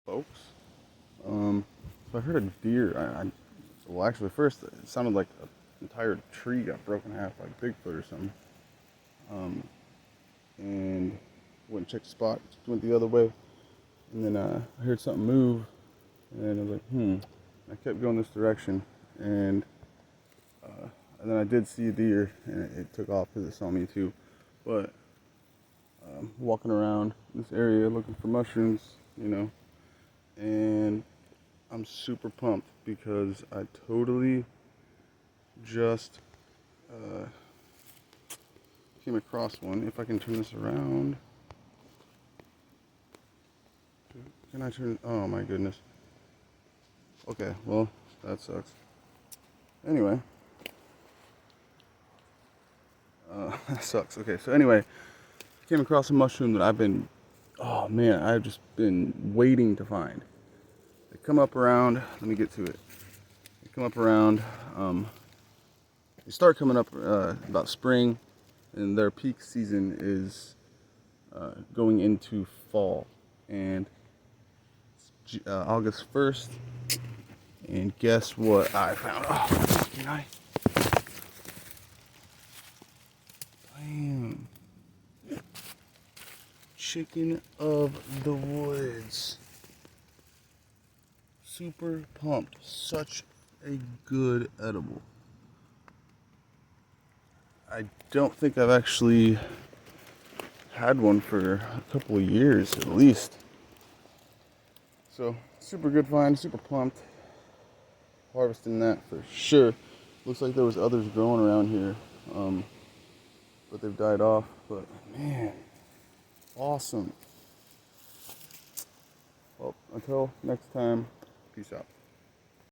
folks. So I heard a deer. Well, actually, first it sounded like an entire tree got broken in half, like Bigfoot or something. Um, and went and checked the spot, went the other way, and then I heard something move, and I was like, I kept going this direction, and and then I did see a deer, and it took off because it saw me too. But walking around this area looking for mushrooms, and I'm super pumped because I totally just uh, came across one. If I can turn this around. Can I turn? Oh my goodness. Okay, well, that sucks. Anyway. That sucks. Okay, so anyway, came across a mushroom that I've just been waiting to find. They come up around, let me get to it. They come up around, they start coming up about spring, and their peak season is going into fall. And it's August 1st, and guess what I found? Oh, fucking knife. Bam. Chicken of the woods. Super pumped. Such a good edible. I don't think I've actually had one for a couple of years at least. So, super good find, super pumped. Harvesting that for sure. Looks like there was others growing around here, but they've died off. But man, awesome. Well, until next time, peace out.